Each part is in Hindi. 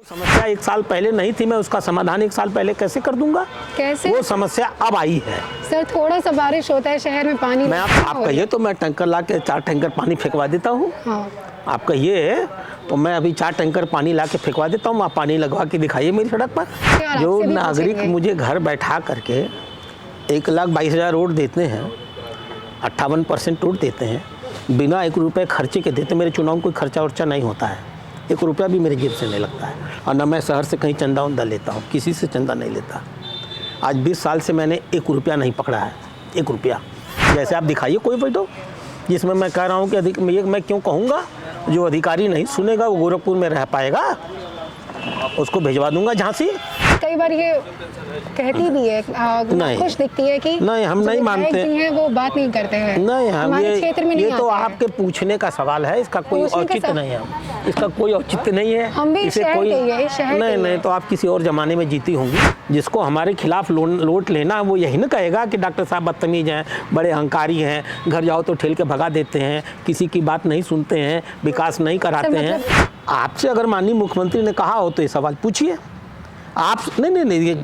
समस्या 1 साल पहले नहीं थी, मैं उसका समाधान 1 साल पहले कैसे कर दूंगा? कैसे? वो समस्या अब आई है। सर थोड़ा सा बारिश होता है शहर में पानी मैं आप कहिए तो मैं टैंकर ला के 4 टैंकर पानी फेंकवा देता हूँ। हाँ। आप कहिए तो मैं अभी 4 टैंकर पानी ला के फेंकवा देता हूँ। आप पानी लगवा के दिखाइए मेरी सड़क पर। जो नागरिक मुझे घर बैठा करके 1,22,000 रोड देते हैं, 58% रोड देते हैं, बिना 1 रुपये खर्चे के देते। मेरे चुनाव में कोई खर्चा वर्चा नहीं होता है, 1 रुपया भी मेरे जेब से नहीं लगता है। और न मैं शहर से कहीं चंदा उंदा लेता हूँ, किसी से चंदा नहीं लेता। आज 20 साल से मैंने 1 रुपया नहीं पकड़ा है, 1 रुपया। जैसे आप दिखाइए कोई फोटो जिसमें मैं कह रहा हूँ कि मैं क्यों कहूँगा, जो अधिकारी नहीं सुनेगा वो गोरखपुर में रह पाएगा, उसको भिजवा दूंगा झांसी। कई बार ये कहती भी है, खुश दिखती है कि नहीं, हम नहीं मानते नहीं, हम हमारे क्षेत्र में नहीं ये तो आपके पूछने का सवाल है, इसका कोई औचित्य नहीं है, इसका कोई औचित्य नहीं है। हम भी इसे कोई नहीं, तो आप किसी और जमाने में जीती होंगी। जिसको हमारे खिलाफ लोट लेना, वो यही ना कहेगा कि डॉक्टर साहब बदतमीज हैं, बड़े अहंकारी हैं, घर जाओ तो ठेल के भगा देते हैं, किसी की बात नहीं सुनते हैं, विकास नहीं कराते हैं। आपसे अगर माननीय मुख्यमंत्री ने कहा हो तो ये सवाल पूछिए आप। नहीं, ये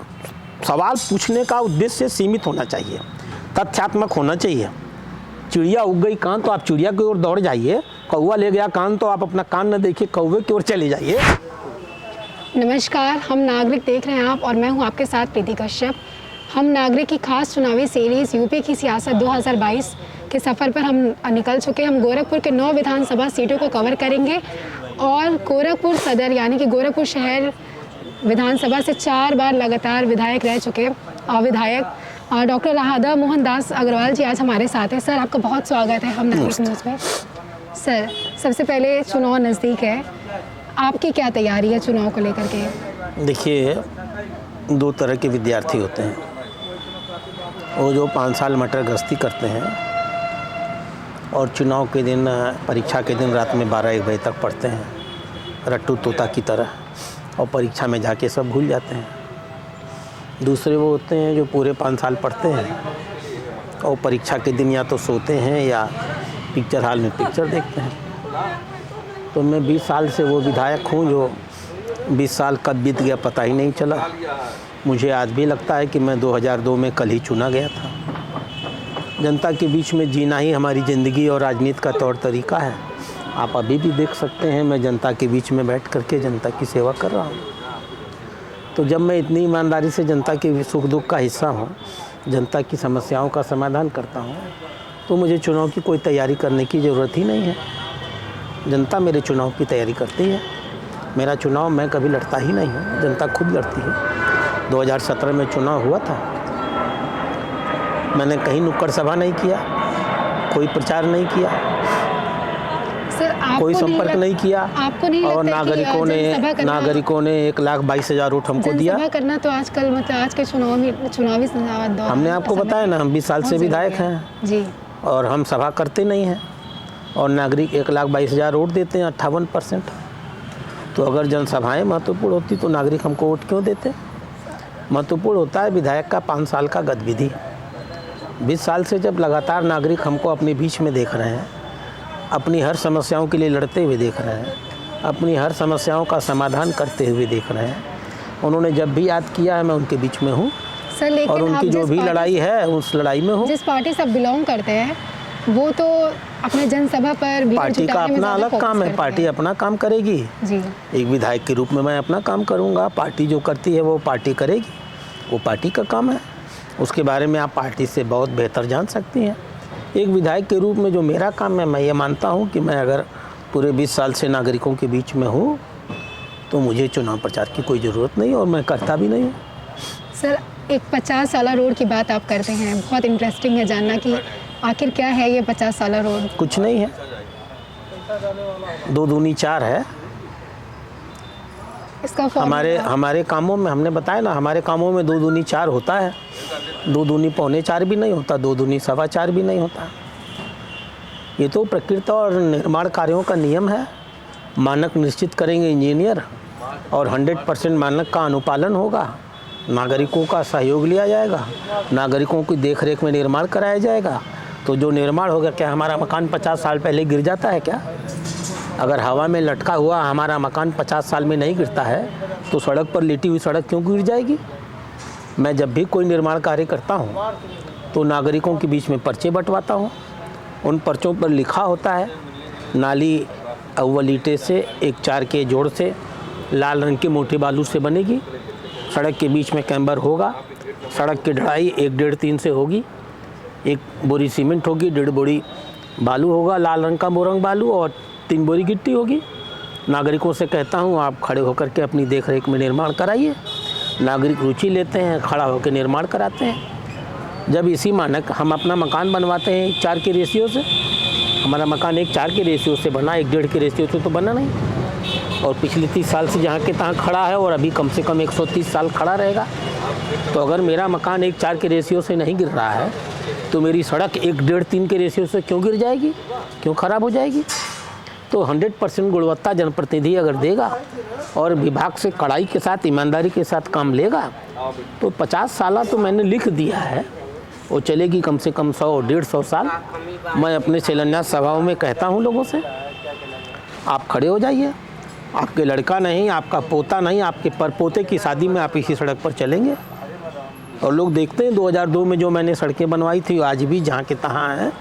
सवाल पूछने का उद्देश्य सीमित होना चाहिए, तथ्यात्मक होना चाहिए। चिड़िया उग गई कान तो आप चिड़िया की ओर दौड़ जाइए, कौवा ले गया कान तो आप अपना कान न देखिए, कौवे की ओर चले जाइए। नमस्कार, हम नागरिक देख रहे हैं आप, और मैं हूं आपके साथ प्रीति कश्यप। हम नागरिक की खास चुनावी सीरीज़ यूपी की सियासत 2022 के सफ़र पर हम निकल चुके हैं। हम गोरखपुर के 9 विधानसभा सीटों को कवर करेंगे और गोरखपुर सदर यानी कि गोरखपुर शहर विधानसभा से 4 बार लगातार विधायक रह चुके विधायक डॉक्टर राधा मोहन दास अग्रवाल जी आज हमारे साथ हैं। सर आपका बहुत स्वागत है हम नागरिक न्यूज़ में। सर सबसे पहले चुनाव नज़दीक है, आपकी क्या तैयारी है चुनाव को लेकर के? देखिए, 2 तरह के विद्यार्थी होते हैं। वो जो 5 साल मटर गश्ती करते हैं और चुनाव के दिन, परीक्षा के दिन रात में 12-1 बजे तक पढ़ते हैं रट्टू तोता की तरह, और परीक्षा में जाके सब भूल जाते हैं। दूसरे वो होते हैं जो पूरे 5 साल पढ़ते हैं और परीक्षा के दिन या तो सोते हैं या पिक्चर हॉल में पिक्चर देखते हैं। तो मैं 20 साल से वो विधायक हूँ जो 20 साल कब बीत गया पता ही नहीं चला। मुझे आज भी लगता है कि मैं 2002 में कल ही चुना गया था। जनता के बीच में जीना ही हमारी ज़िंदगी और राजनीति का तौर तरीका है। आप अभी भी देख सकते हैं, मैं जनता के बीच में बैठ करके जनता की सेवा कर रहा हूँ। तो जब मैं इतनी ईमानदारी से जनता के सुख दुख का हिस्सा हूँ, जनता की समस्याओं का समाधान करता हूँ, तो मुझे चुनाव की कोई तैयारी करने की ज़रूरत ही नहीं है। जनता मेरे चुनाव की तैयारी करती है। मेरा चुनाव मैं कभी लड़ता ही नहीं हूँ, जनता खुद लड़ती है। 2017 में चुनाव हुआ था, मैंने कहीं नुक्कड़ सभा नहीं किया, कोई प्रचार नहीं किया, कोई संपर्क नहीं किया, आपको नहीं और नागरिकों ने 1,22,000 वोट हमको दिया। करना तो आजकल मतलब आज के चुनावी हमने आपको बताया ना, हम 20 साल से विधायक हैं जी, और हम सभा करते नहीं हैं, और नागरिक 1,22,000 वोट देते हैं, 58%। तो अगर जनसभाएं महत्वपूर्ण होती तो नागरिक हमको वोट क्यों देते? महत्वपूर्ण होता है विधायक का 5 साल का गतिविधि। 20 साल से जब लगातार नागरिक हमको अपने बीच में देख रहे हैं, अपनी हर समस्याओं के लिए लड़ते हुए देख रहे हैं, अपनी हर समस्याओं का समाधान करते हुए देख रहे हैं, उन्होंने जब भी याद किया है मैं उनके बीच में हूँ, और उनकी जो भी लड़ाई है उस लड़ाई में हूँ। जिस पार्टी से आप बिलोंग करते हैं वो तो अपने जनसभा पर पार्टी का अपना अलग काम है, पार्टी अपना काम करेगी जी। एक विधायक के रूप में मैं अपना काम करूँगा, पार्टी जो करती है वो पार्टी करेगी, वो पार्टी का काम है। उसके बारे में आप पार्टी से बहुत बेहतर जान सकती हैं। एक विधायक के रूप में जो मेरा काम है, मैं ये मानता हूँ कि मैं अगर पूरे 20 साल से नागरिकों के बीच में हूँ तो मुझे चुनाव प्रचार की कोई ज़रूरत नहीं, और मैं करता भी नहीं हूँ। सर एक 50 साला रोड की बात आप करते हैं, बहुत इंटरेस्टिंग है जानना कि आखिर क्या है ये 50 साला रोड? कुछ नहीं है, 2 दूनी 4 है। इसका हमारे कामों में हमने बताया ना, हमारे कामों में 2 दूनी 4 होता है, 2 दूनी पौने 4 भी नहीं होता, 2 दूनी 4.25 भी नहीं होता। ये तो प्रकृति और निर्माण कार्यों का नियम है। मानक निश्चित करेंगे इंजीनियर, और 100% मानक का अनुपालन होगा। नागरिकों का सहयोग लिया जाएगा, नागरिकों की देखरेख में निर्माण कराया जाएगा। तो जो निर्माण होगा, क्या हमारा मकान 50 साल पहले गिर जाता है क्या? अगर हवा में लटका हुआ हमारा मकान 50 साल में नहीं गिरता है तो सड़क पर लेटी हुई सड़क क्यों गिर जाएगी? मैं जब भी कोई निर्माण कार्य करता हूँ तो नागरिकों के बीच में पर्चे बंटवाता हूँ। उन पर्चों पर लिखा होता है नाली अव्वल ईंटे से 1-4 के जोड़ से लाल रंग के मोटे बालू से बनेगी, सड़क के बीच में कैम्बर होगा, सड़क की ढलाई 1-1.5-3 से होगी, 1 बोरी सीमेंट होगी, 1.5 बोरी बालू होगा, लाल रंग का मोरंग बालू, और 3 बोरी गिट्टी होगी। नागरिकों से कहता हूँ आप खड़े होकर के अपनी देख रेख में निर्माण कराइए। नागरिक रुचि लेते हैं, खड़ा होकर निर्माण कराते हैं। जब इसी मानक हम अपना मकान बनवाते हैं 1-4 के रेशियो से, हमारा मकान 1-4 के रेशियो से बना, 1-1.5 के रेशियो से तो बना नहीं। और पिछले 30 साल से जहाँ के तहाँ खड़ा है और अभी कम से कम 130 साल खड़ा रहेगा। तो अगर मेरा मकान 1-4 के रेशियो से नहीं गिर रहा है तो मेरी सड़क 1-1.5-3 के रेशियो से क्यों गिर जाएगी, क्यों ख़राब हो जाएगी? तो 100% गुणवत्ता जनप्रतिनिधि अगर देगा और विभाग से कड़ाई के साथ, ईमानदारी के साथ काम लेगा तो 50 साल तो मैंने लिख दिया है, वो चलेगी कम से कम 100-150 साल। मैं अपने शिलान्यास सभाओं में कहता हूँ लोगों से, आप खड़े हो जाइए। आपके लड़का नहीं, आपका पोता नहीं, आपके परपोते की शादी में आप इसी सड़क पर चलेंगे। और लोग देखते हैं 2002 में जो मैंने सड़कें बनवाई थी आज भी जहाँ के तहाँ हैं।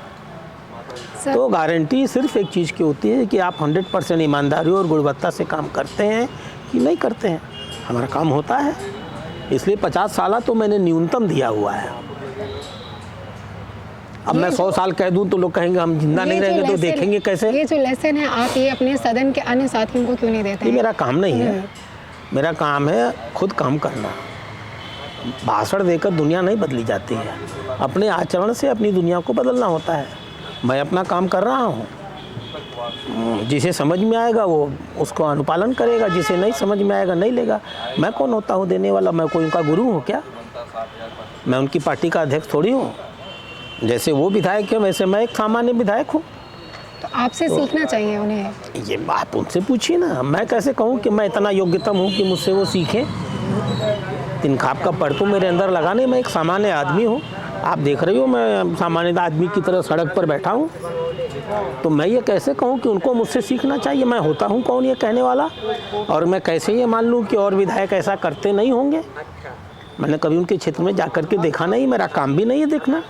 तो गारंटी सिर्फ एक चीज़ की होती है कि आप 100% ईमानदारी और गुणवत्ता से काम करते हैं कि नहीं करते हैं। हमारा काम होता है, इसलिए 50 साल तो मैंने न्यूनतम दिया हुआ है। अब मैं 100 साल कह दूं तो लोग कहेंगे हम जिंदा नहीं रहेंगे, तो देखेंगे कैसे? ये जो लेसन है आप ये अपने सदन के अन्य साथियों को क्यों नहीं देते? ये मेरा काम नहीं है। मेरा काम है खुद काम करना। भाषण देकर दुनिया नहीं बदली जाती है, अपने आचरण से अपनी दुनिया को बदलना होता है। मैं अपना काम कर रहा हूँ, जिसे समझ में आएगा वो उसको अनुपालन करेगा, जिसे नहीं समझ में आएगा नहीं लेगा। मैं कौन होता हूँ देने वाला? मैं कोई उनका गुरु हूँ क्या? मैं उनकी पार्टी का अध्यक्ष थोड़ी हूँ। जैसे वो विधायक है वैसे मैं एक सामान्य विधायक हूँ। तो आपसे सीखना चाहिए उन्हें। ये बात उनसे पूछिए ना। मैं कैसे कहूँ कि मैं इतना योग्यतम हूँ कि मुझसे वो सीखें? तिनखाप का पड़ तो मेरे अंदर लगा नहीं। मैं एक सामान्य आदमी हूँ। आप देख रही हो मैं सामान्य आदमी की तरह सड़क पर बैठा हूँ। तो मैं ये कैसे कहूँ कि उनको मुझसे सीखना चाहिए? मैं होता हूँ कौन ये कहने वाला? और मैं कैसे ये मान लूँ कि और विधायक ऐसा करते नहीं होंगे? मैंने कभी उनके क्षेत्र में जा कर के देखा नहीं, मेरा काम भी नहीं है देखना।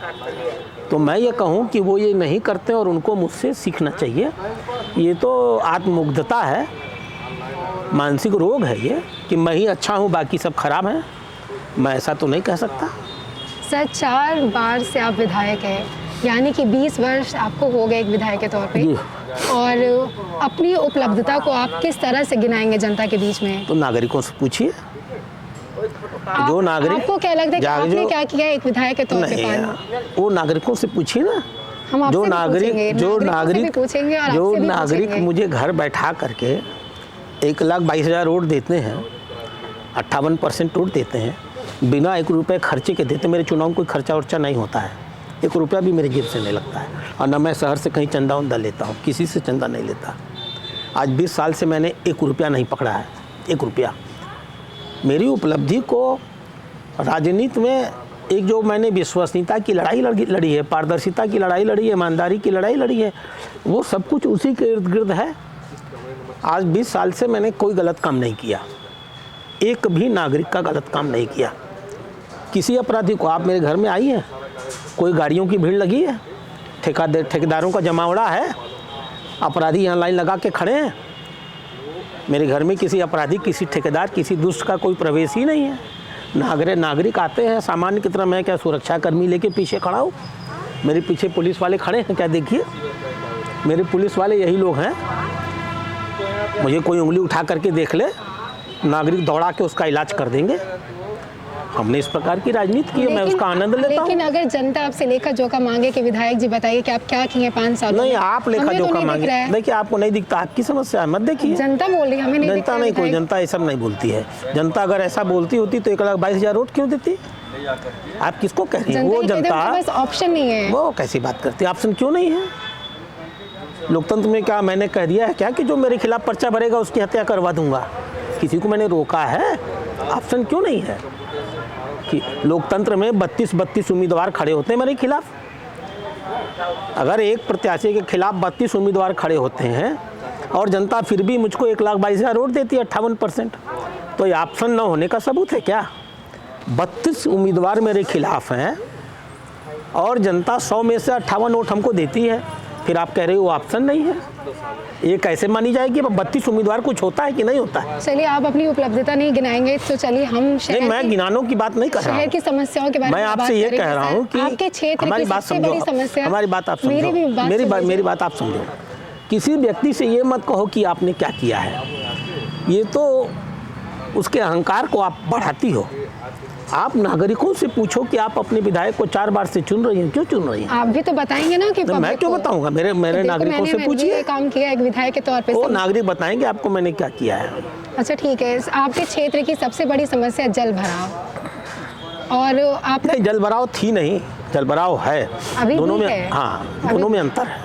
तो मैं ये कहूँ कि वो ये नहीं करते और उनको मुझसे सीखना चाहिए, ये तो आत्ममुग्धता है, मानसिक रोग है ये कि मैं ही अच्छा हूँ बाकी सब खराब हैं। मैं ऐसा तो नहीं कह सकता। सर 4 बार से आप विधायक हैं, यानी कि 20 वर्ष आपको हो गए एक विधायक के तौर पे, और अपनी उपलब्धता को आप किस तरह से गिनाएंगे जनता के बीच में? तो नागरिकों से पूछिए। जो नागरिक, आपको क्या लगता है कि आपने क्या किया एक विधायक के तौर पे? वो नागरिकों से पूछिए ना। हम जो नागरिक मुझे घर बैठा करके 1,22,000 वोट देते हैं, 58% वोट देते हैं, बिना 1 रुपये खर्चे के देते। मेरे चुनाव में कोई खर्चा वर्चा नहीं होता है, 1 रुपया भी मेरे जेब से नहीं लगता है। और न मैं शहर से कहीं चंदा उंदा लेता हूँ, किसी से चंदा नहीं लेता। आज 20 साल से मैंने 1 रुपया नहीं पकड़ा है, 1 रुपया। मेरी उपलब्धि को राजनीति में एक जो मैंने विश्वसनीयता की लड़ाई लड़ी है, पारदर्शिता की लड़ाई लड़ी है, ईमानदारी की लड़ाई लड़ी है, वो सब कुछ उसी के इर्द गिर्द है। आज 20 साल से मैंने कोई गलत काम नहीं किया, एक भी नागरिक का गलत काम नहीं किया। किसी अपराधी को, आप मेरे घर में आई हैं, कोई गाड़ियों की भीड़ लगी है, ठेकेदारों का जमावड़ा है, अपराधी यहाँ लाइन लगा के खड़े हैं। मेरे घर में किसी अपराधी, किसी ठेकेदार, किसी दुष्ट का कोई प्रवेश ही नहीं है। नागरिक आते हैं सामान्य की तरह। मैं क्या सुरक्षा कर्मी लेके पीछे खड़ा हूँ? मेरे पीछे पुलिस वाले खड़े हैं क्या? देखिए मेरे पुलिस वाले यही लोग हैं। मुझे कोई उंगली उठा करके देख ले, नागरिक दौड़ा के उसका इलाज कर देंगे। हमने इस प्रकार की राजनीति की है, मैं उसका आनंद लेता हूँ। लेकिन अगर जनता आपसे लेखा जोखा मांगे कि विधायक जी बताइए कि आप क्या किए 5 साल? नहीं, आप लेखा जोखा मांगे, देखिए आपको नहीं दिखता, आपकी समस्या है, मत देखिए। जनता बोल रही है, हमें नहीं दिखता। जनता नहीं, कोई जनता ये सब नहीं बोलती है। जनता अगर ऐसा बोलती होती तो 1,22,000 वोट क्यों देती? आप किसको कह रही हैं? वो जनता, बस ऑप्शन नहीं है। वो कैसी बात करती है? ऑप्शन क्यों नहीं है? लोकतंत्र में क्या मैंने कह दिया है क्या कि जो मेरे खिलाफ पर्चा भरेगा उसकी हत्या करवा दूंगा? किसी को मैंने रोका है? ऑप्शन क्यों नहीं है? कि लोकतंत्र में 32 उम्मीदवार खड़े होते हैं मेरे खिलाफ। अगर एक प्रत्याशी के खिलाफ 32 उम्मीदवार खड़े होते हैं और जनता फिर भी मुझको 1,22,000 वोट देती है, 58%। तो ये ऑप्शन न होने का सबूत है क्या? 32 उम्मीदवार मेरे खिलाफ हैं और जनता 100 में से 58 वोट हमको देती है, फिर आप कह रहे हो वो ऑप्शन नहीं है? ये कैसे मानी जाएगी? 32 उम्मीदवार कुछ होता है कि नहीं होता है? चलिए, आप अपनी उपलब्धता नहीं गिनाएंगे तो चलिए हम शहर नहीं, मैं गिनानों की बात नहीं कर रहा शहर हूँ। की समस्याओं के बारे में मैं आपसे ये कह रहा हूँ कि आपके क्षेत्र हमारी की बात सबसे समझो, बड़ी समस्या, हमारी बात आप समझो, मेरी मेरी बात आप समझो। किसी व्यक्ति से ये मत कहो कि आपने क्या किया है, ये तो उसके अहंकार को आप बढ़ाती हो। आप नागरिकों से पूछो कि आप अपने विधायक को 4 बार से चुन रही हैं, क्यों चुन रही हैं? आप भी तो बताएंगे ना कि मैं क्यों बताऊंगा? मेरे नागरिकों से पूछिए। काम किया एक विधायक के तौर पे, वो नागरिक बताएंगे आपको मैंने क्या किया है। अच्छा ठीक है, आपके क्षेत्र की सबसे बड़ी समस्या जल भराव, और आप नहीं, जल भराव थी नहीं, जल भराव है, अभी दोनों भी में है। हाँ, दोनों में अंतर है।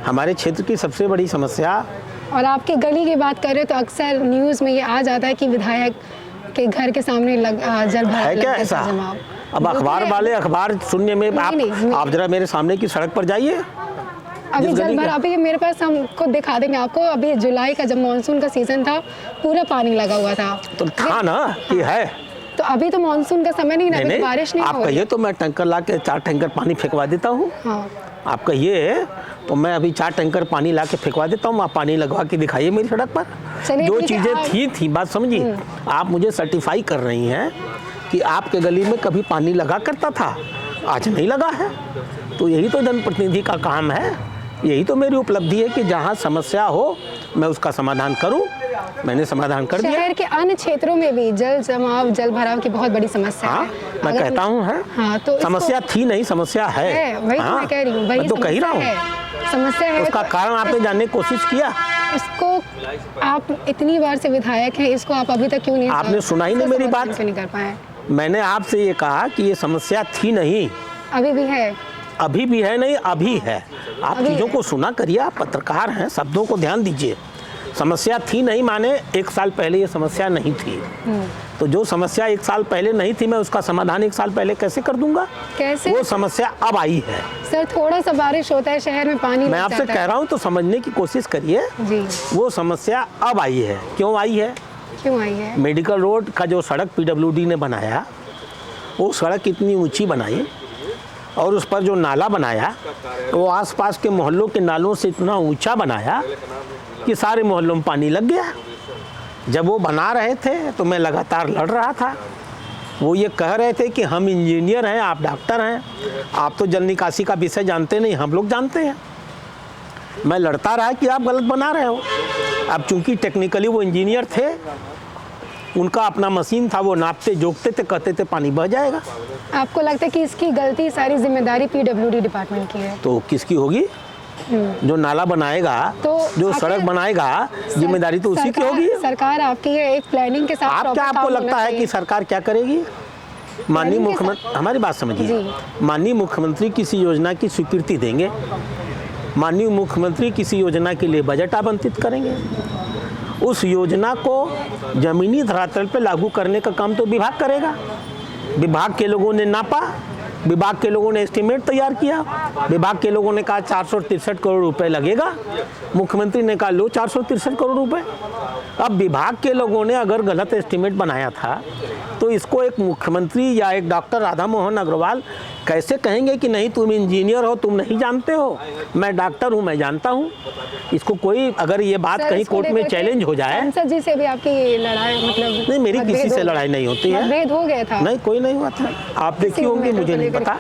हमारे क्षेत्र की सबसे बड़ी समस्या, और आपकी गली की बात कर रहे हो तो अक्सर न्यूज़ में ये आ जाता है कि विधायक के घर के सामने जल भराव है क्या लग ऐसा? गया था, जमाव। अब अखबार वाले अखबार सुनने में नहीं। आप जरा मेरे सामने की सड़क पर जाइए। अभी जल भराव, अभी मेरे पास हमको दिखा देंगे आपको। अभी जुलाई का जब मानसून का सीजन था, पूरा पानी लगा हुआ था। तो था ना कि है? तो अभी तो मानसून का समय नहीं ना, अभी बारिश नहीं आप हो रही। कहिए तो मैं टैंकर ला के 4 टैंकर पानी फेंकवा देता हूँ। हाँ, आप कहिए तो मैं अभी 4 टैंकर पानी ला के फेंकवा देता हूँ। आप पानी लगवा के दिखाइए मेरी सड़क पर। चलिए जो ठीक है, चीज़ें थी बात समझिए। आप मुझे सर्टिफाई कर रही हैं कि आपके गली में कभी पानी लगा करता था, आज नहीं लगा है। तो यही तो जनप्रतिनिधि का काम है, यही तो मेरी उपलब्धि है कि जहाँ समस्या हो मैं उसका समाधान करूँ। मैंने समाधान कर दिया। शहर के अन्य क्षेत्रों में भी जल जमाव, जल भराव की बहुत बड़ी समस्या हाँ, है। मैं कहता हूँ है। हाँ, तो समस्या थी नहीं, समस्या है। वही तो मैं कह रही हूँ, वही मैं तो कह ही रहा हूँ। समस्या है। उसका कारण आपने जानने की कोशिश किया? इसको आप इतनी बार से विधायक हैं, इसको आप अभी तक क्यों नहीं, आपने सुना ही नहीं मेरी बात? क्यों नहीं कर पाए? मैंने आपसे ये कहा कि ये समस्या थी नहीं, अभी भी है। अभी भी है नहीं, अभी है। आप अभी चीज़ों है। को सुना करिए, आप पत्रकार हैं, शब्दों को ध्यान दीजिए। समस्या थी नहीं माने 1 साल पहले ये समस्या नहीं थी। तो जो समस्या 1 साल पहले नहीं थी, मैं उसका समाधान 1 साल पहले कैसे कर दूंगा? कैसे? वो समस्या अब आई है। सर, थोड़ा सा बारिश होता है शहर में पानी मैं आपसे कह रहा हूँ तो समझने की कोशिश करिए। जी, वो समस्या अब आई है। क्यों आई है? क्यों आई है? मेडिकल रोड का जो सड़क PWD ने बनाया, वो सड़क इतनी ऊंची बनाई और उस पर जो नाला बनाया, वो आसपास के मोहल्लों के नालों से इतना ऊंचा बनाया कि सारे मोहल्लों में पानी लग गया। जब वो बना रहे थे तो मैं लगातार लड़ रहा था। वो ये कह रहे थे कि हम इंजीनियर हैं, आप डॉक्टर हैं, आप तो जल निकासी का विषय जानते नहीं, हम लोग जानते हैं। मैं लड़ता रहा कि आप गलत बना रहे हो। अब चूंकि टेक्निकली वो इंजीनियर थे, उनका अपना मशीन था, वो नापते जोखते थे, कहते थे पानी बह जाएगा। आपको लगता है कि इसकी गलती, सारी जिम्मेदारी PWD डिपार्टमेंट की है? तो किसकी होगी? जो नाला बनाएगा, तो जो सड़क बनाएगा, जिम्मेदारी तो उसी की होगी। सरकार आपकी है, एक प्लानिंग के साथ। आप क्या, आपको लगता है कि सरकार क्या करेगी? माननीय मुख्यमंत्री, हमारी बात समझिए, माननीय मुख्यमंत्री किसी योजना की स्वीकृति देंगे, माननीय मुख्यमंत्री किसी योजना के लिए बजट आवंटित करेंगे, उस योजना को जमीनी धरातल पर लागू करने का काम तो विभाग करेगा। विभाग के लोगों ने नापा, विभाग के लोगों ने एस्टीमेट तैयार किया, विभाग के लोगों ने कहा 463 करोड़ रुपए लगेगा, मुख्यमंत्री ने कहा लो 463 करोड़ रुपए। अब विभाग के लोगों ने अगर गलत एस्टीमेट बनाया था तो इसको एक मुख्यमंत्री या एक डॉक्टर राधा मोहन अग्रवाल कैसे कहेंगे कि नहीं तुम इंजीनियर हो, तुम नहीं जानते हो, मैं डॉक्टर हूँ, मैं जानता हूँ। इसको कोई, अगर ये बात कहीं कोर्ट में चैलेंज हो जाए। सांसद जी से भी आपकी लड़ाई, मतलब नहीं, मेरी किसी से लड़ाई नहीं होती है। मतभेद हो गया था? नहीं, कोई नहीं हुआ था। आप देखी होंगी, मुझे नहीं पता।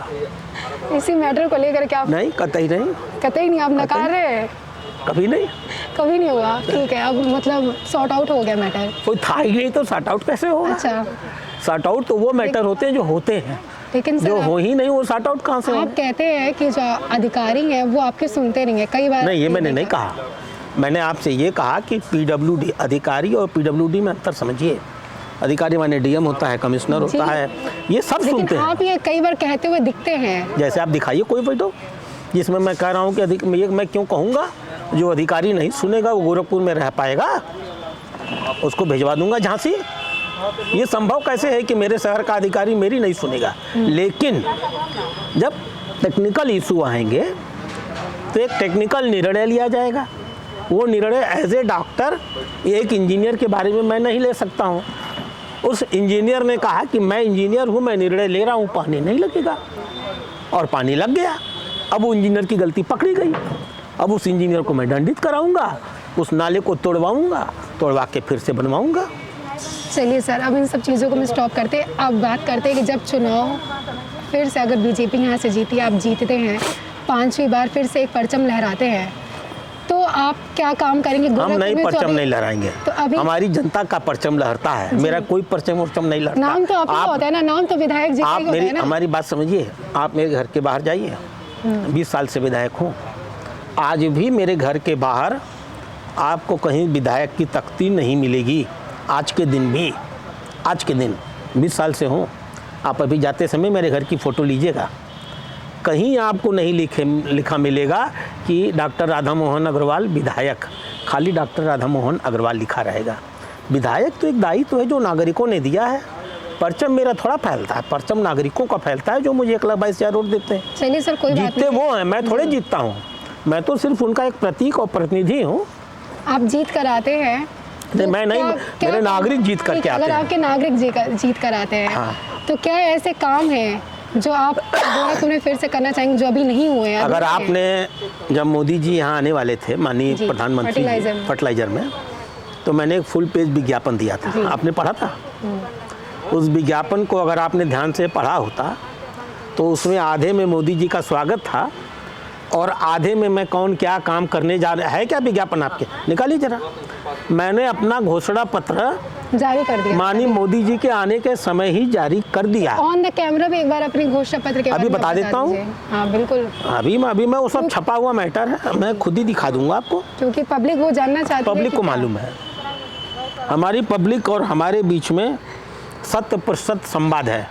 इसी मैटर को लेकर के आप? नहीं, कतई नहीं, कतई नहीं। आप नकार रहे हैं? कभी नहीं, कभी नहीं हुआ। ठीक है, अब मतलब सॉर्ट आउट हो गया मैटर? कोई था ही नहीं तो सॉर्ट आउट कैसे होगा? अच्छा, सॉर्ट आउट तो वो मैटर होते हैं जो होते हैं, लेकिन जो हो ही नहीं वो सॉर्ट आउट कहाँ से? आप कहते हैं कि जो अधिकारी हैं वो आपके सुनते नहीं है, कई बार। नहीं, ये मैंने नहीं कहा। मैंने आपसे ये कहा कि PWD अधिकारी और PWD में अंतर समझिए। अधिकारी माने DM होता है, कमिश्नर होता है, ये सब सुनते हैं। आप ये कई बार कहते हुए दिखते हैं। जैसे आप दिखाइए कोई फोटो जिसमें मैं कह रहा हूँ कि मैं क्यों कहूँगा जो अधिकारी नहीं सुनेगा वो गोरखपुर में रह पाएगा, उसको भिजवा दूंगा झांसी। ये संभव कैसे है कि मेरे शहर का अधिकारी मेरी नहीं सुनेगा? लेकिन जब टेक्निकल इशू आएंगे तो एक टेक्निकल निर्णय लिया जाएगा। वो निर्णय एज ए डॉक्टर एक इंजीनियर के बारे में मैं नहीं ले सकता हूँ। उस इंजीनियर ने कहा कि मैं इंजीनियर हूँ, मैं निर्णय ले रहा हूँ, पानी नहीं लगेगा, और पानी लग गया। अब वो इंजीनियर की गलती पकड़ी गई। अब उस इंजीनियर को मैं दंडित कराऊंगा, उस नाले को तोड़वाऊंगा, तोड़वा के फिर से बनवाऊंगा। चलिए सर, अब इन सब चीज़ों को हम स्टॉप करते हैं। अब बात करते हैं कि जब चुनाव फिर से अगर बीजेपी यहाँ से जीती, आप जीतते हैं 5वीं बार, फिर से एक परचम लहराते हैं, तो आप क्या काम करेंगे? हम नहीं परचम नहीं लहराएंगे, तो अभी हमारी जनता का परचम लहरता है। मेरा कोई परचम नहीं लहरता। नाम तो आपका होता है ना, नाम तो विधायक जी का आप ही होता है ना। हमारी बात समझिए, आप मेरे घर के बाहर जाइए, 20 साल से विधायक हूँ। आज भी मेरे घर के बाहर आपको कहीं विधायक की तख्ती नहीं मिलेगी। आज के दिन भी, आज के दिन 20 साल से हूँ। आप अभी जाते समय मेरे घर की फ़ोटो लीजिएगा, कहीं आपको नहीं लिखा मिलेगा कि डॉक्टर राधा मोहन अग्रवाल विधायक, खाली डॉक्टर राधा मोहन अग्रवाल लिखा रहेगा। विधायक तो एक दायित्व है जो नागरिकों ने दिया है। परचम मेरा थोड़ा फैलता है, परचम नागरिकों का फैलता है जो मुझे 1,22,000 वोट देते हैं। चलिए सर, कोई बात नहीं। जीतते वो हैं, मैं थोड़े जीतता हूँ, मैं तो सिर्फ उनका एक प्रतीक और प्रतिनिधि हूँ। आप जीत कर आते हैं नहीं, मैं नहीं, मेरे नागरिक जीत करके आते हैं। अगर आपके नागरिक जीत कर आते हैं, हाँ। तो क्या ऐसे काम हैं जो आप गोरखपुर में फिर से करना चाहेंगे जो अभी नहीं हुए हैं? अगर आपने, जब मोदी जी यहाँ आने वाले थे, माननीय प्रधानमंत्री फर्टिलाइजर में, तो मैंने एक फुल पेज विज्ञापन दिया था, आपने पढ़ा था? उस विज्ञापन को अगर आपने ध्यान से पढ़ा होता तो उसमें आधे में मोदी जी का स्वागत था और आधे में मैं कौन क्या काम करने जा रहा है। क्या विज्ञापन आपके निकालिए जरा। मैंने अपना घोषणा पत्र जारी कर दिया, माननीय मोदी जी के आने के समय ही जारी कर दिया। ऑन द कैमरा भी एक बार अपनी घोषणा पत्र के अभी बता देता हूँ। हाँ बिल्कुल, अभी मैं वो सब छपा हुआ मैटर है, मैं खुद ही दिखा दूंगा आपको, क्योंकि पब्लिक वो जानना चाहती है। पब्लिक को मालूम है, हमारी पब्लिक और हमारे बीच में 100% संवाद है,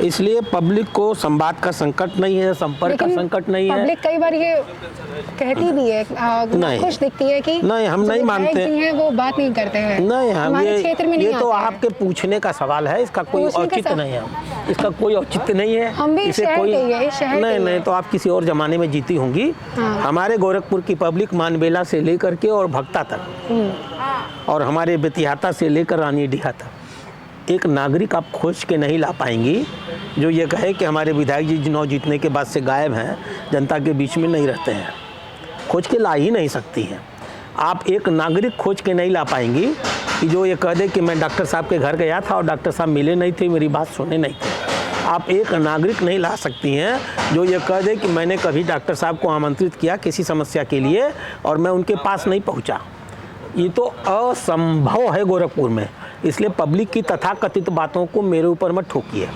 इसलिए पब्लिक को संवाद का संकट नहीं है, संपर्क का संकट नहीं है। पब्लिक कई बार ये कहती भी है, खुश दिखती है कि नहीं, हम नहीं मानते नहीं, हम क्षेत्र में नहीं, ये तो आपके पूछने का सवाल है, इसका कोई औचित्य नहीं है, इसका कोई औचित्य नहीं है। हम भी इसे कोई नहीं, तो आप किसी और जमाने में जीती होंगी। हमारे गोरखपुर की पब्लिक मानबेला से लेकर के और भक्ता तक, और हमारे बेतिहाता से लेकर रानीडीहा तक, एक नागरिक आप खोज के नहीं ला पाएंगी जो ये कहे कि हमारे विधायक जी चुनाव जीतने के बाद से गायब हैं, जनता के बीच में नहीं रहते हैं। खोज के ला ही नहीं सकती हैं। आप एक नागरिक खोज के नहीं ला पाएंगी कि जो ये कह दे कि मैं डॉक्टर साहब के घर गया था और डॉक्टर साहब मिले नहीं थे, मेरी बात सुने नहीं थे। आप एक नागरिक नहीं ला सकती हैं जो ये कह दे कि मैंने कभी डॉक्टर साहब को आमंत्रित किया किसी समस्या के लिए और मैं उनके पास नहीं पहुँचा। ये तो असंभव है गोरखपुर में। इसलिए पब्लिक की तथाकथित बातों को मेरे ऊपर मत ठोकिए,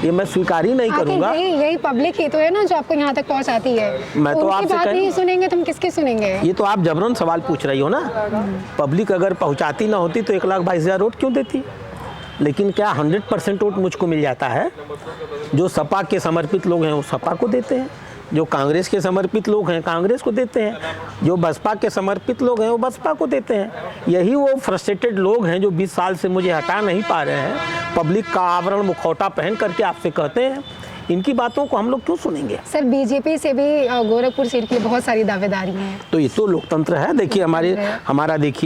ये मैं स्वीकार ही नहीं करूंगा। यही पब्लिक ही तो है ना जो आपको यहाँ तक पहुँचाती है। मैं तो आपसे बात नहीं सुनेंगे तो हम किसकी सुनेंगे? ये तो आप जबरन सवाल पूछ रही हो ना। पब्लिक अगर पहुँचाती ना होती तो 1,22,000 वोट क्यों देती? लेकिन क्या 100% वोट मुझको मिल जाता है? जो सपा के समर्पित लोग हैं वो सपा को देते हैं, जो कांग्रेस के समर्पित लोग हैं कांग्रेस को देते हैं, जो बसपा के समर्पित लोग हैं वो बसपा को देते हैं। यही वो फ्रस्ट्रेटेड लोग हैं जो 20 साल से मुझे हटा नहीं पा रहे हैं, पब्लिक का आवरण मुखौटा पहन करके आपसे कहते हैं। इनकी बातों को हम लोग क्यों सुनेंगे? सर, बीजेपी से भी गोरखपुर सीट की बहुत सारी दावेदारी हैं। तो ये तो लोकतंत्र है। देखिए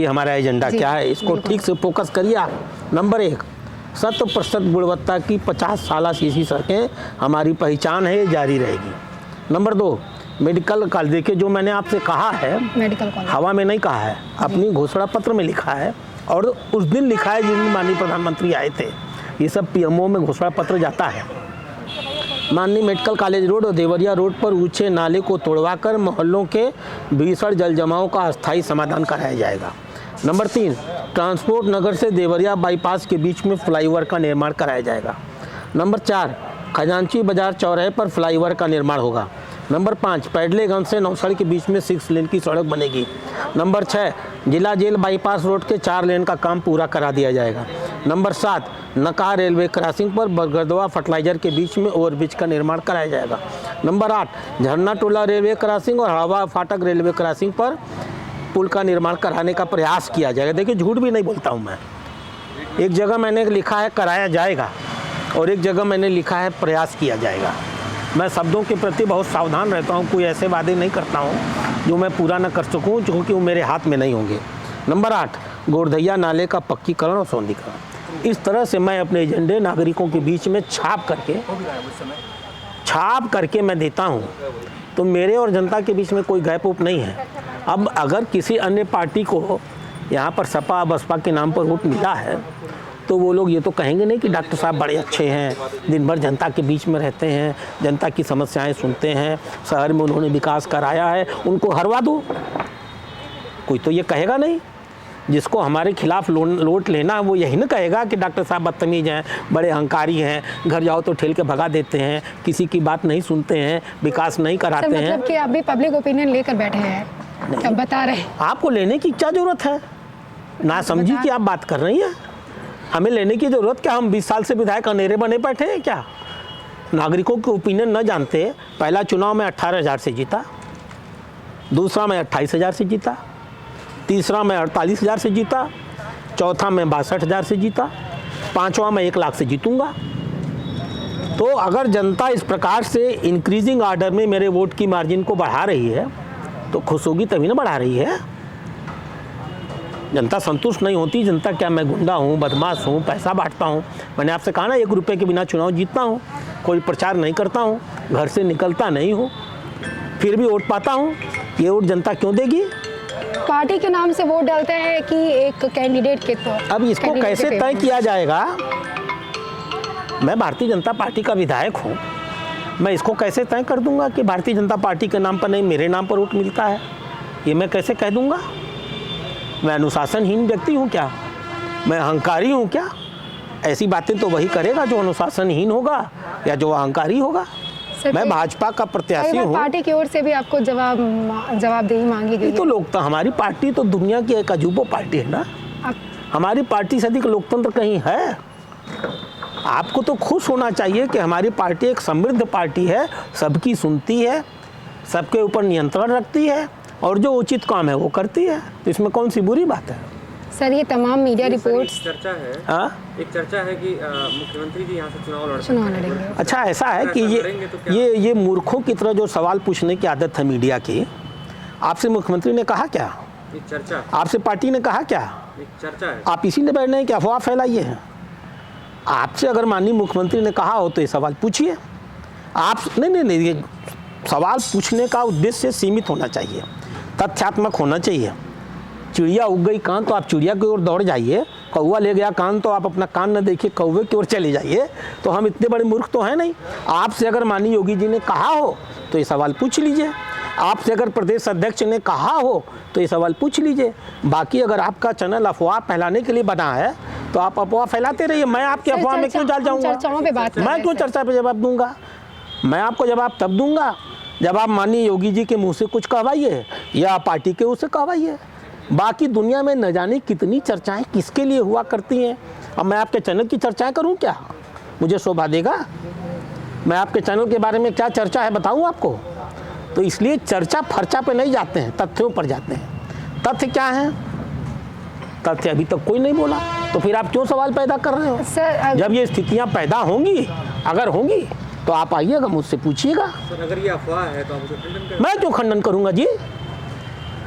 हमारा एजेंडा क्या है, इसको ठीक से फोकस करिए आप। नंबर 1, 100% गुणवत्ता की 50 साल सीसी सड़कें हमारी पहचान है, ये जारी रहेगी। Number 2, medical college. देखिए जो मैंने आपसे कहा है, मेडिकल कॉलेज हवा में नहीं कहा है, अपनी घोषणा पत्र में लिखा है और उस दिन लिखा है जिस दिन माननीय प्रधानमंत्री आए थे। ये सब पीएमओ में घोषणा पत्र जाता है। माननीय मेडिकल कॉलेज रोड और देवरिया रोड पर ऊंचे नाले को तोड़वाकर मोहल्लों के भीषण जल जमाव का अस्थायी समाधान कराया जाएगा। नंबर 3, ट्रांसपोर्ट नगर से देवरिया बाईपास के बीच में फ्लाईओवर का निर्माण कराया जाएगा। नंबर 4, खजांची बाजार चौराहे पर फ्लाईओवर का निर्माण होगा। नंबर 5, पैडलेगंज से नौसड़ी के बीच में 6 लेन की सड़क बनेगी। नंबर 6, जिला जेल बाईपास रोड के 4 लेन का काम पूरा करा दिया जाएगा। नंबर 7, नकाह रेलवे क्रॉसिंग पर बरगदवा फर्टिलाइजर के बीच में ओवरब्रिज का निर्माण कराया जाएगा। नंबर 8, झरना टोला रेलवे क्रॉसिंग और हवा फाटक रेलवे क्रॉसिंग पर पुल का निर्माण कराने का प्रयास किया जाएगा। देखिए झूठ भी नहीं बोलता हूँ मैं, एक जगह मैंने लिखा है कराया जाएगा और एक जगह मैंने लिखा है प्रयास किया जाएगा। मैं शब्दों के प्रति बहुत सावधान रहता हूँ, कोई ऐसे वादे नहीं करता हूँ जो मैं पूरा न कर सकूं, क्योंकि वो मेरे हाथ में नहीं होंगे। नंबर 8, गोरधैया नाले का पक्कीकरण और सौंदर्यीकरण। इस तरह से मैं अपने एजेंडे नागरिकों के बीच में छाप करके मैं देता हूँ, तो मेरे और जनता के बीच में कोई गैप उप नहीं है। अब अगर किसी अन्य पार्टी को यहाँ पर सपा बसपा के नाम पर वोट मिला है, तो वो लोग ये तो कहेंगे नहीं कि डॉक्टर साहब बड़े अच्छे हैं, दिन भर जनता के बीच में रहते हैं, जनता की समस्याएं सुनते हैं, शहर में उन्होंने विकास कराया है, उनको हरवा दो। कोई तो ये कहेगा नहीं। जिसको हमारे खिलाफ लोट लेना, वो यही ना कहेगा कि डॉक्टर साहब बदतमीज हैं, बड़े अहंकारी हैं, घर जाओ तो ठेल के भगा देते हैं, किसी की बात नहीं सुनते हैं, विकास नहीं कराते हैं। मतलब कि आप भी पब्लिक ओपिनियन लेकर बैठे हैं, अब बता रहे हैं। आपको लेने की क्या जरूरत है? ना समझी कि आप बात कर रही हैं। हमें लेने की जरूरत क्या? हम 20 साल से विधायक अनेरे बने बैठे हैं क्या? नागरिकों के ओपिनियन न जानते। पहला चुनाव में 18,000 से जीता, दूसरा में 28,000 से जीता, तीसरा में 48,000 से जीता, चौथा में 62,000 से जीता, पांचवा में 1 लाख से जीतूंगा। तो अगर जनता इस प्रकार से इंक्रीजिंग ऑर्डर में मेरे वोट की मार्जिन को बढ़ा रही है, तो खुश होगी तभी ना बढ़ा रही है। जनता संतुष्ट नहीं होती। जनता क्या, मैं गुंडा हूँ, बदमाश हूँ, पैसा बांटता हूँ? मैंने आपसे कहा ना, 1 रुपये के बिना चुनाव जीतता हूँ, कोई प्रचार नहीं करता हूँ, घर से निकलता नहीं हूँ, फिर भी वोट पाता हूँ। ये वोट जनता क्यों देगी? पार्टी के नाम से वोट डालते हैं कि एक कैंडिडेट के तौर? अब इसको कैसे तय किया जाएगा? मैं भारतीय जनता पार्टी का विधायक हूँ, मैं इसको कैसे तय कर दूंगा कि भारतीय जनता पार्टी के नाम पर नहीं, मेरे नाम पर वोट मिलता है? ये मैं कैसे कह दूंगा? मैं अनुशासनहीन व्यक्ति हूँ क्या? मैं अहंकारी हूँ क्या? ऐसी बातें तो वही करेगा जो अनुशासनहीन होगा या जो अहंकारी होगा। मैं भाजपा का प्रत्याशी हूँ। पार्टी की ओर से भी आपको जवाबदेही मांगी गई है। तो लोग, हमारी पार्टी तो दुनिया की एक अजूबा पार्टी है ना। हमारी पार्टी से अधिक लोकतंत्र कहीं है? आपको तो खुश होना चाहिए कि हमारी पार्टी एक समृद्ध पार्टी है, सबकी सुनती है, सबके ऊपर नियंत्रण रखती है और जो उचित काम है वो करती है। तो इसमें कौन सी बुरी बात है? सर, ये तमाम मीडिया रिपोर्ट्स, चर्चा है, एक चर्चा है कि मुख्यमंत्री जी यहाँ से चुनाव लड़ेंगे। अच्छा, ऐसा है कि ये मूर्खों की तरह जो सवाल पूछने की आदत है मीडिया की, आपसे मुख्यमंत्री ने कहा क्या? चर्चा आपसे पार्टी ने कहा क्या? चर्चा है। आप इसी ने बैठने हैं कि अफवाह फैलाइए हैं? आपसे अगर माननीय मुख्यमंत्री ने कहा हो तो ये सवाल पूछिए। आप नहीं, ये सवाल पूछने का उद्देश्य सीमित होना चाहिए, तथ्यात्मक होना चाहिए। चिड़िया उग गई कान तो आप चिड़िया की ओर दौड़ जाइए, कौवा ले गया कान तो आप अपना कान न देखिए, कौवे की ओर चले जाइए। तो हम इतने बड़े मूर्ख तो हैं नहीं। आपसे अगर माननीय योगी जी ने कहा हो तो ये सवाल पूछ लीजिए। आपसे अगर प्रदेश अध्यक्ष ने कहा हो तो ये सवाल पूछ लीजिए। बाकी अगर आपका चैनल अफवाह फैलाने के लिए बना है तो आप अफवाह फैलाते रहिए। मैं आपकी अफवाह में क्यों डाल जाऊँगा? मैं क्यों चर्चा पे जवाब दूंगा? मैं आपको जवाब तब दूंगा जब आप माननीय योगी जी के मुंह से कुछ कहवाइए या पार्टी के मुंह से कहवाइए। बाकी दुनिया में न जाने कितनी चर्चाएं किसके लिए हुआ करती हैं। अब मैं आपके चैनल की चर्चाएं करूं क्या? मुझे शोभा देगा? मैं आपके चैनल के बारे में क्या चर्चा है बताऊं आपको? तो इसलिए चर्चा फर्चा पे नहीं जाते हैं, तथ्यों पर जाते हैं। तथ्य क्या है? तथ्य अभी तक कोई नहीं बोला, तो फिर आप क्यों सवाल पैदा कर रहे हो? सर, जब ये स्थितियाँ पैदा होंगी, अगर होंगी, तो आप आइएगा, मुझसे पूछिएगा। सर, अगर ये अफवाह है तो आप उसे खंडन करें। मैं क्यों खंडन करूंगा जी?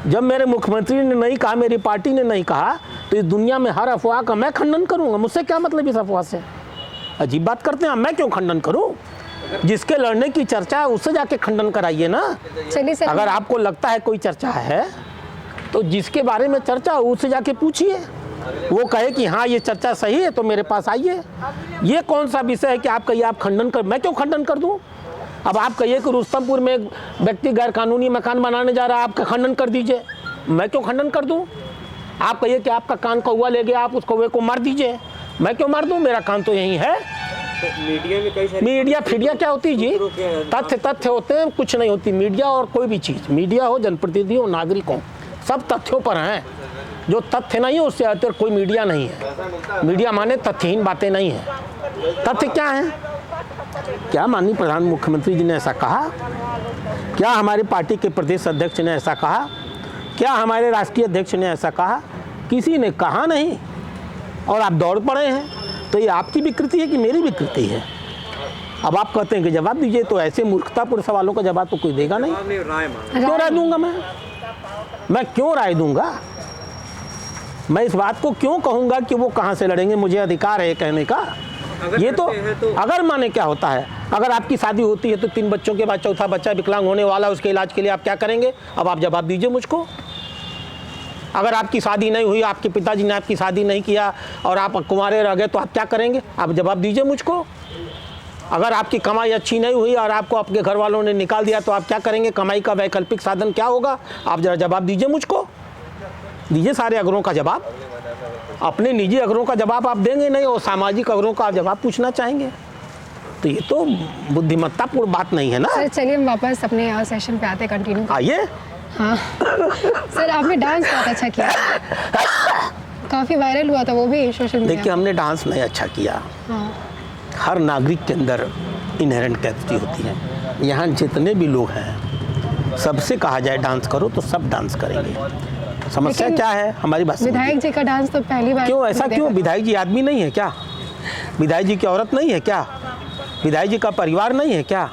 जब मेरे मुख्यमंत्री ने नहीं कहा, मेरी पार्टी ने नहीं कहा, तो इस दुनिया में हर अफवाह का मैं खंडन करूंगा? मुझसे क्या मतलब इस अफवाह से? अजीब बात करते हैं। मैं क्यों खंडन करूं? जिसके लड़ने की चर्चा है उससे जाके खंडन कराइए ना। चलिए सर, अगर आपको लगता है कोई चर्चा है तो जिसके बारे में चर्चा है उससे जाके पूछिए। वो कहे कि हाँ ये चर्चा सही है तो मेरे पास आइए। ये कौन सा विषय है कि आप कहिए आप खंडन कर? मैं क्यों खंडन कर दूं? अब आप कहिए कि रुस्तमपुर में एक व्यक्ति गैर कानूनी मकान बनाने जा रहा है, आपका खंडन कर दीजिए। मैं क्यों खंडन कर दूं? आप कहिए कि आपका कान कौवा ले गया, आप उस कौवे को मार दीजिए। मैं क्यों मार दूं? मेरा कान तो यहीं है। तो मीडिया में कई सारी मीडिया फीडिया क्या होती जी? तथ्य होते हैं, कुछ नहीं होती मीडिया। और कोई भी चीज़, मीडिया हो, जनप्रतिनिधि हो, नागरिक हो, सब तथ्यों पर हैं। जो तथ्य नहीं है उससे बेहतर कोई मीडिया नहीं है। मीडिया माने तथ्यहीन बातें नहीं है। तथ्य क्या है? क्या माननीय प्रधान मुख्यमंत्री जी ने ऐसा कहा? क्या हमारे पार्टी के प्रदेश अध्यक्ष ने ऐसा कहा? क्या हमारे राष्ट्रीय अध्यक्ष ने ऐसा कहा? किसी ने कहा नहीं और आप दौड़ पड़े हैं। तो ये आपकी विकृति है कि मेरी विकृति है? अब आप कहते हैं कि जवाब दीजिए, तो ऐसे मूर्खतापूर्ण सवालों का जवाब तो कोई देगा नहीं। राय मांग क्यों राय दूंगा मैं? मैं क्यों राय दूंगा? मैं इस बात को क्यों कहूँगा कि वो कहाँ से लड़ेंगे? मुझे अधिकार है कहने का। ये तो अगर माने क्या होता है, अगर आपकी शादी होती है तो 3 बच्चों के बाद चौथा बच्चा विकलांग होने वाला, उसके इलाज के लिए आप क्या करेंगे? अब आप जवाब दीजिए मुझको। अगर आपकी शादी नहीं हुई, आपके पिताजी ने आपकी शादी नहीं किया और आप कुंवारे रह गए, तो आप क्या करेंगे? आप जवाब दीजिए मुझको। अगर आपकी कमाई अच्छी नहीं हुई और आपको आपके घर वालों ने निकाल दिया, तो आप क्या करेंगे? कमाई का वैकल्पिक साधन क्या होगा? आप जरा जवाब दीजिए मुझको। दीजिए सारे अगरों का जवाब। अपने निजी अगरों का जवाब आप देंगे नहीं और सामाजिक अगरों का आप जवाब पूछना चाहेंगे, तो ये तो बुद्धिमत्तापूर्ण बात नहीं है ना। सर चलिए हम वापस अपने सेशन पे आते, कंटिन्यू। आइए। हाँ सर, आपने डांस बहुत अच्छा किया, काफ़ी वायरल हुआ था वो भी सोशल मीडिया। देखिए, हमने डांस नहीं अच्छा किया। हाँ। हर नागरिक के अंदर इनहेरेंट कैपेसिटी होती है। यहाँ जितने भी लोग हैं, सबसे कहा जाए डांस करो तो सब डांस करेंगे। समस्या क्या है? हमारी बात समझिए। विधायक जी का डांस तो पहली बार क्यों? ऐसा क्यों? विधायक जी आदमी नहीं है क्या? विधायक जी की औरत नहीं है क्या? विधायक जी का परिवार नहीं है क्या?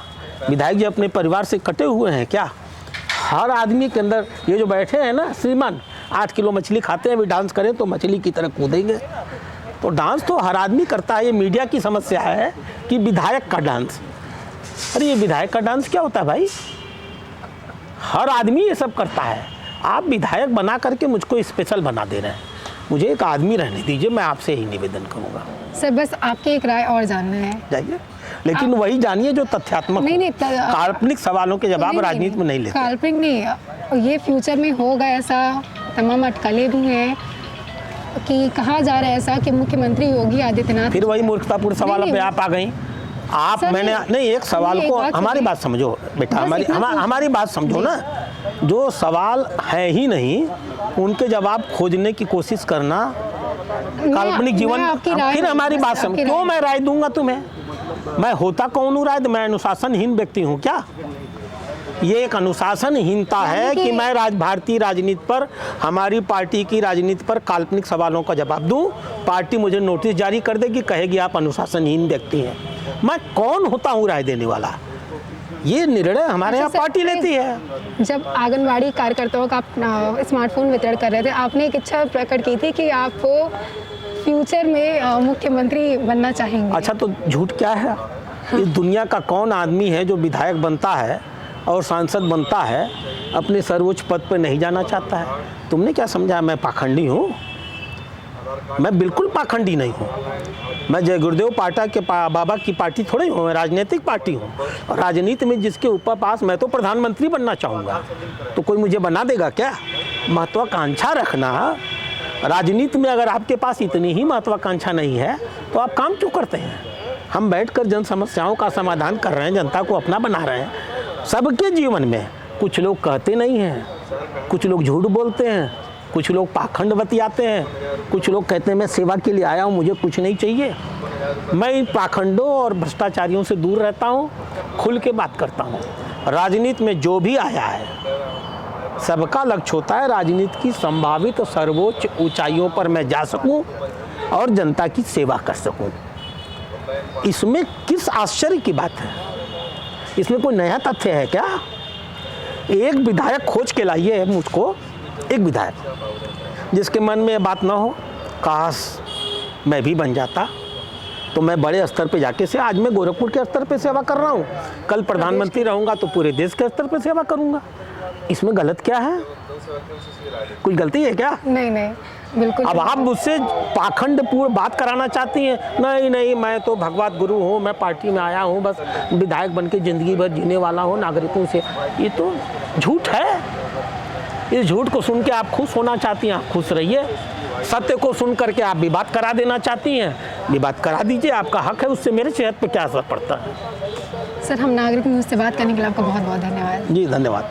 विधायक जी अपने परिवार से कटे हुए हैं क्या? हर आदमी के अंदर, ये जो बैठे हैं ना श्रीमान, 8 किलो मछली खाते हैं, अभी डांस करें तो मछली की तरह कूदेंगे। तो डांस तो हर आदमी करता है। ये मीडिया की समस्या है कि विधायक का डांस। अरे ये विधायक का डांस क्या होता है भाई? हर आदमी ये सब करता है। आप विधायक बना करके मुझको स्पेशल बना दे रहे हैं। मुझे एक आदमी रहने दीजिए, मैं आपसे यही निवेदन करूँगा। सर बस आपकी एक राय और जानना है। जाइए, लेकिन वही जानिए जो तथ्यात्मक। नहीं, काल्पनिक सवालों के जवाब राजनीति में नहीं लेते। काल्पनिक नहीं, ये फ्यूचर में होगा ऐसा, तमाम अटकलें भी हैं कि कहा जा रहा है ऐसा कि मुख्यमंत्री योगी आदित्यनाथ। फिर वही मूर्खतापूर्ण सवाल पे आप आ गई। आप मैंने नहीं, एक सवाल को हमारी बात समझो बेटा, हमारी बात समझो ना। जो सवाल है ही नहीं, उनके जवाब खोजने की कोशिश करना काल्पनिक जीवन। फिर हमारी बात समझ, क्यों मैं राय दूंगा तुम्हें? मैं होता कौन हूँ राय? मैं अनुशासनहीन व्यक्ति हूँ क्या? ये एक अनुशासनहीनता है कि मैं भारतीय राजनीति पर, हमारी पार्टी की राजनीति पर काल्पनिक सवालों का जवाब दूं। पार्टी मुझे नोटिस जारी कर देगी, कहेगी आप अनुशासनहीन व्यक्ति हैं। मैं कौन होता हूँ राय देने वाला? ये निर्णय हमारे यहाँ पार्टी लेती है। जब आंगनबाड़ी कार्यकर्ताओं का आप स्मार्टफोन वितरण कर रहे थे, आपने एक इच्छा प्रकट की थी कि आप फ्यूचर में मुख्यमंत्री बनना चाहेंगे। अच्छा, तो झूठ क्या है? इस दुनिया का कौन आदमी है जो विधायक बनता है और सांसद बनता है, अपने सर्वोच्च पद पर नहीं जाना चाहता है? तुमने क्या समझा मैं पाखंडी हूँ? मैं बिल्कुल पाखंडी नहीं हूँ। मैं जय गुरुदेव पाटा के बाबा की पार्टी थोड़ी हूँ, मैं राजनीतिक पार्टी हूँ। और राजनीति में जिसके ऊपर पास, मैं तो प्रधानमंत्री बनना चाहूँगा, तो कोई मुझे बना देगा क्या? महत्वाकांक्षा रखना, राजनीति में अगर आपके पास इतनी ही महत्वाकांक्षा नहीं है तो आप काम क्यों करते हैं? हम बैठकर जन समस्याओं का समाधान कर रहे हैं, जनता को अपना बना रहे हैं। सबके जीवन में कुछ लोग कहते नहीं हैं, कुछ लोग झूठ बोलते हैं, कुछ लोग पाखंड बतियाते हैं, कुछ लोग कहते हैं मैं सेवा के लिए आया हूँ, मुझे कुछ नहीं चाहिए। मैं इन पाखंडों और भ्रष्टाचारियों से दूर रहता हूँ, खुल के बात करता हूँ। राजनीति में जो भी आया है, सबका लक्ष्य होता है राजनीति की संभावित और सर्वोच्च ऊंचाइयों पर मैं जा सकूं और जनता की सेवा कर सकूं। इसमें किस आश्चर्य की बात है? इसमें कोई नया तथ्य है क्या? एक विधायक खोज के लाइए मुझको, एक विधायक जिसके मन में बात ना हो, काश मैं भी बन जाता तो मैं बड़े स्तर पे जाके से, आज मैं गोरखपुर के स्तर पे सेवा कर रहा हूँ, कल प्रधानमंत्री रहूँगा तो पूरे देश के स्तर पे सेवा करूँगा। इसमें गलत क्या है? कुछ गलती है क्या? नहीं नहीं, बिल्कुल। अब आप मुझसे पाखंडपूर्ण बात कराना चाहती हैं? नहीं नहीं, मैं तो भगवत गुरु हूँ, मैं पार्टी में आया हूँ, बस विधायक बन के ज़िंदगी भर जीने वाला हूँ नागरिकों से। ये तो झूठ है। इस झूठ को सुन के आप खुश होना चाहती हैं, आप खुश रहिए। सत्य को सुन करके आप विवाद करा देना चाहती हैं, विवाद करा दीजिए, आपका हक है। उससे मेरे सेहत पर क्या असर पड़ता है? सर, हम नागरिक न्यूज़ से बात करने के लिए आपका बहुत बहुत धन्यवाद। जी धन्यवाद।